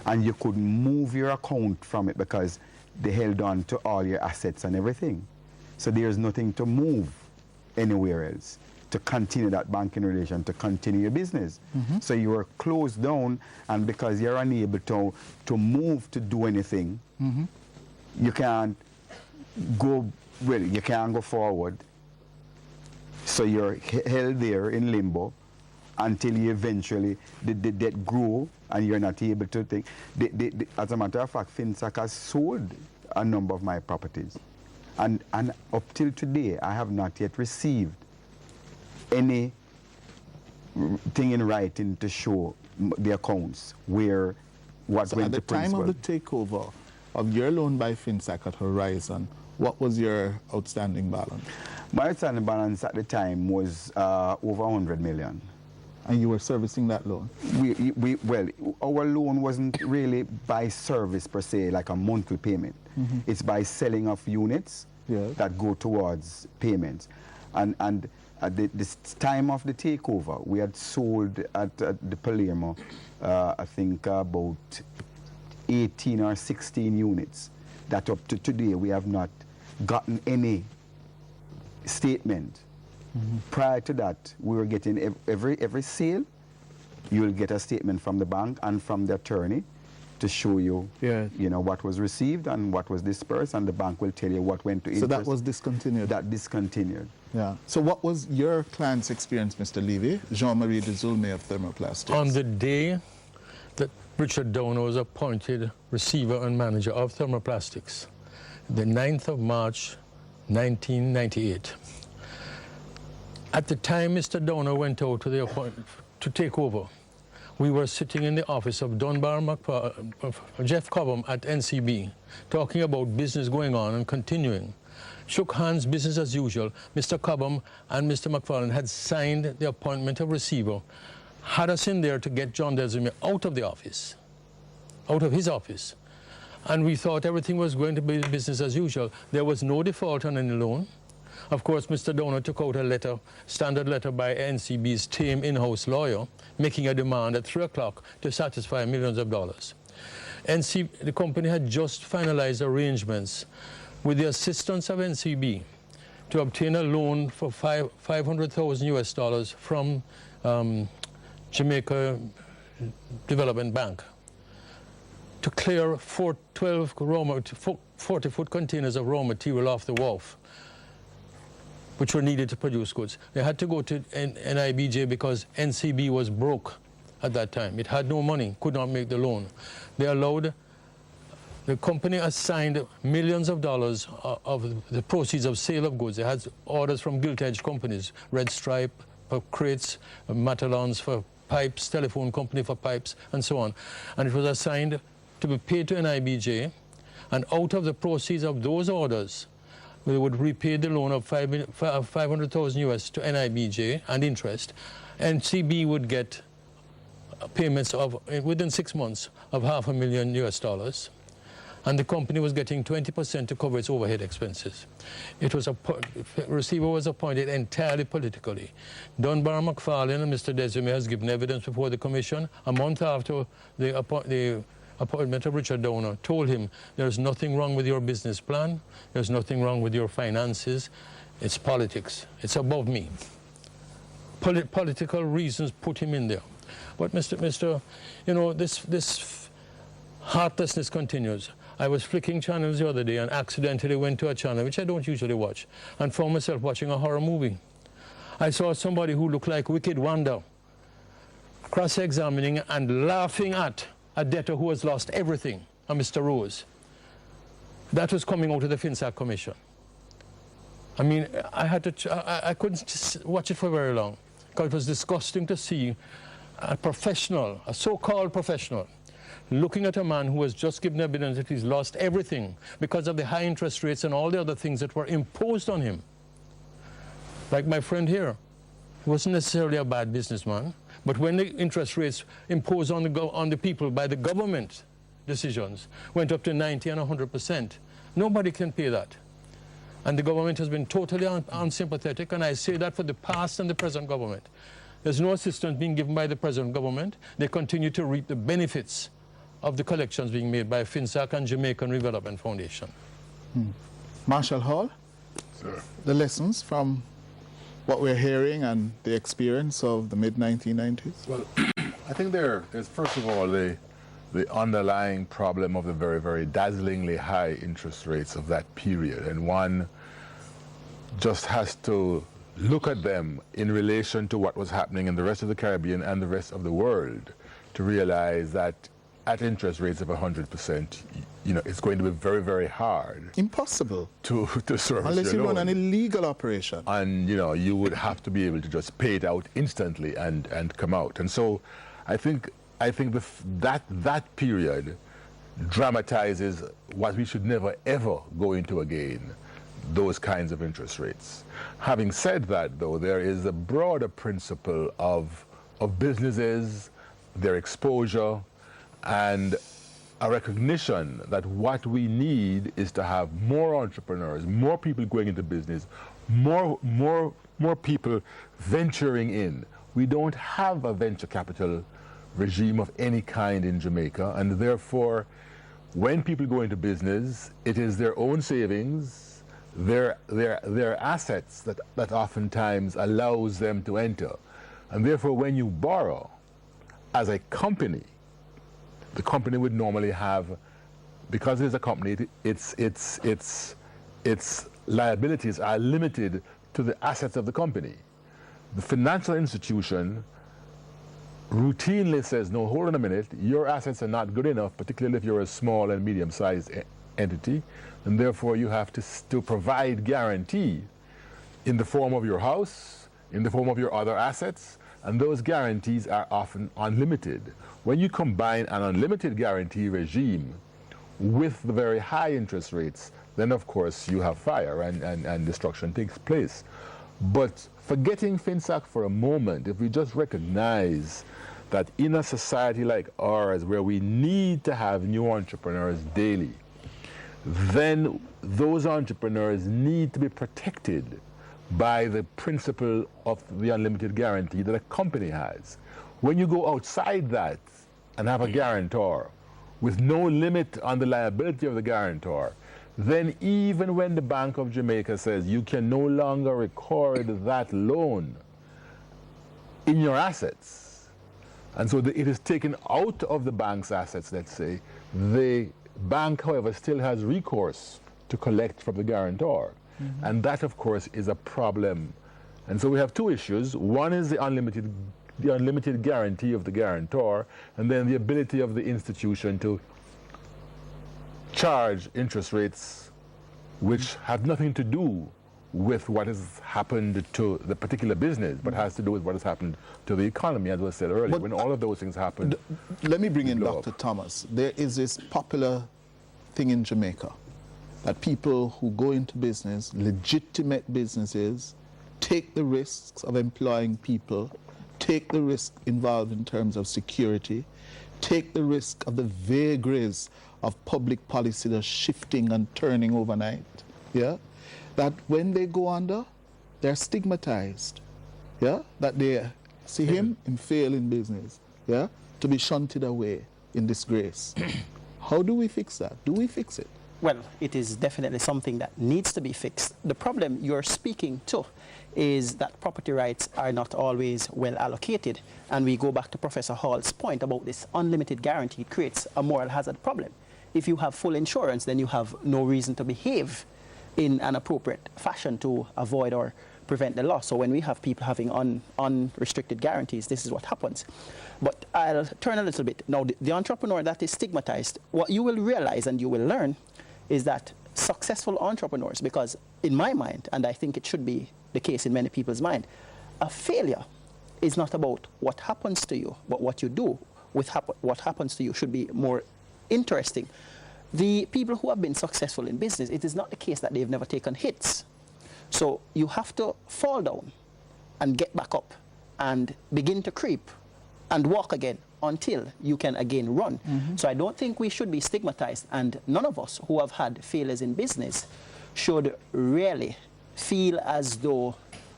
and you couldn't move your account from it because they held on to all your assets and everything. So there's nothing to move anywhere else to continue that banking relation, to continue your business. So you are closed down, and because you're unable to move to do anything, you can't go, well, you can't go forward. So you're held there in limbo until you eventually, the debt grow and you're not able to think. As a matter of fact, FINSAC has sold a number of my properties. And up till today, I have not yet received any thing in writing to show the accounts where what so went to principal. At the time of the takeover of your loan by FINSAC at Horizon, what was your outstanding balance? My outstanding balance at the time was over 100 million. And you were servicing that loan? Well, our loan wasn't really by service per se, like a monthly payment. It's by selling of units that go towards payments. And at this time of the takeover, we had sold at the Palermo, I think about 18 or 16 units. That up to today, we have not gotten any statement. Prior to that, we were getting every sale, you will get a statement from the bank and from the attorney to show you, you know, what was received and what was dispersed, and the bank will tell you what went to interest. So that was discontinued? That discontinued. Yeah. So what was your client's experience, Mr. Levy, Jean-Marie de Zulme of Thermoplastics? On the day that Richard Downer was appointed receiver and manager of Thermoplastics, the 9th of March, 1998. At the time Mr. Downer went out to the appointment to take over, we were sitting in the office of Jeff Cobham at NCB, talking about business going on and continuing. Shook hands, business as usual. Mr. Cobham and Mr. McFarlane had signed the appointment of receiver, had us in there to get John Desiree out of the office, out of his office. And we thought everything was going to be business as usual. There was no default on any loan. Of course, Mr. Downer took out a letter, standard letter by NCB's tame in-house lawyer, making a demand at 3 o'clock to satisfy millions of dollars. The company had just finalized arrangements with the assistance of NCB to obtain a loan for $500,000 US from Jamaica Development Bank to clear 40-foot containers of raw material off the wharf, which were needed to produce goods. They had to go to NIBJ because NCB was broke at that time. It had no money, could not make the loan. They allowed, the company assigned millions of dollars of the proceeds of sale of goods. They had orders from gilt-edged companies, Red Stripe for crates, Matalons for pipes, telephone company for pipes, and so on. And it was assigned to be paid to NIBJ, and out of the proceeds of those orders, we would repay the loan of $500,000 US to NIBJ and interest. NCB would get payments of, within 6 months, of $500,000 US, and the company was getting 20% to cover its overhead expenses. It was receiver was appointed entirely politically. Dunbar McFarlane and Mr. Desiree has given evidence before the commission. A month after the appointment of Richard Downer, told him, there's nothing wrong with your business plan, there's nothing wrong with your finances, it's politics, it's above me. Political reasons put him in there. But you know, this heartlessness continues. I was flicking channels the other day and accidentally went to a channel which I don't usually watch and found myself watching a horror movie. I saw somebody who looked like Wicked Wanda cross-examining and laughing at a debtor who has lost everything, a Mr. Rose. That was coming out of the FINSAC Commission. I mean, I couldn't just watch it for very long because it was disgusting to see a professional, a so-called professional, looking at a man who was just given evidence that he's lost everything because of the high interest rates and all the other things that were imposed on him. Like my friend here, he wasn't necessarily a bad businessman, but when the interest rates imposed on the people by the government decisions went up to 90 and 100%, nobody can pay that. And the government has been totally unsympathetic, and I say that for the past and the present government. There's no assistance being given by the present government. They continue to reap the benefits of the collections being made by FINSAC and Jamaican Development Foundation. Marshall Hall, Sir. the lessons from what we're hearing and the experience of the mid-1990s? Well, I think there's first of all the underlying problem of the very, very dazzlingly high interest rates of that period. And one just has to look at them in relation to what was happening in the rest of the Caribbean and the rest of the world to realize that at interest rates of 100%, you know, it's going to be very, very hard. Impossible. To service unless your you run loan. an illegal operation. And, you know, you would have to be able to just pay it out instantly and come out. And so I think that period dramatizes what we should never, ever go into again, those kinds of interest rates. Having said that, though, there is a broader principle of businesses, their exposure, and a recognition that what we need is to have more entrepreneurs, more people going into business, more people venturing in. We don't have a venture capital regime of any kind in Jamaica, and therefore, when people go into business, it is their own savings, their assets that oftentimes allows them to enter. And therefore, when you borrow as a company, the company would normally have, because it is a company, its liabilities are limited to the assets of the company. The financial institution routinely says, no, hold on a minute, your assets are not good enough, particularly if you're a small and medium-sized entity, and therefore you have to provide guarantee in the form of your house, in the form of your other assets, and those guarantees are often unlimited. When you combine an unlimited guarantee regime with the very high interest rates, then of course you have fire and destruction takes place. But forgetting FINSAC for a moment, if we just recognize that in a society like ours, where we need to have new entrepreneurs daily, then those entrepreneurs need to be protected by the principle of the unlimited guarantee that a company has. When you go outside that and have a guarantor with no limit on the liability of the guarantor, then even when the Bank of Jamaica says you can no longer record that loan in your assets, and so it is taken out of the bank's assets, let's say, the bank, however, still has recourse to collect from the guarantor. Mm-hmm. And that, of course, is a problem. And so we have two issues. One is the unlimited guarantee of the guarantor, and then the ability of the institution to charge interest rates which have nothing to do with what has happened to the particular business, but has to do with what has happened to the economy, as was said earlier. But when all of those things happen... Let me bring in Dr. Thomas. There is this popular thing in Jamaica that people who go into business, legitimate businesses, take the risks of employing people, take the risk involved in terms of security, take the risk of the vagaries of public policy that's shifting and turning overnight, yeah? That when they go under, they're stigmatized, yeah? That they see him fail in business, yeah? To be shunted away in disgrace. How do we fix that? Do we fix it? Well, it is definitely something that needs to be fixed. The problem you're speaking to is that property rights are not always well allocated. And we go back to Professor Hall's point about this unlimited guarantee. It creates a moral hazard problem. If you have full insurance, then you have no reason to behave in an appropriate fashion to avoid or prevent the loss. So when we have people having unrestricted guarantees, this is what happens. But I'll turn a little bit. Now, the entrepreneur that is stigmatized, what you will realize and you will learn is that successful entrepreneurs, because in my mind, and I think it should be the case in many people's mind, a failure is not about what happens to you, but what you do with what happens to you should be more interesting. The people who have been successful in business, it is not the case that they've never taken hits. So you have to fall down and get back up and begin to creep and walk again until you can again run. Mm-hmm. So I don't think we should be stigmatized, and none of us who have had failures in business should really feel as though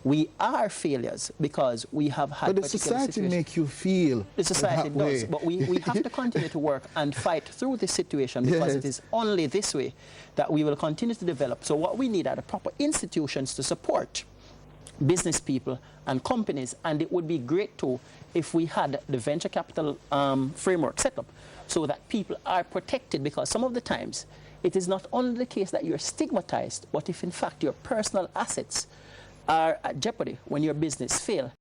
We are failures because we have had. But the society make you feel the society that does, way. but we have to continue to work and fight through this situation because it is only this way that we will continue to develop. So what we need are the proper institutions to support business people and companies, and it would be great too if we had the venture capital framework set up so that people are protected, because some of the times it is not only the case that you're stigmatized, but if in fact your personal assets are at jeopardy when your business fails.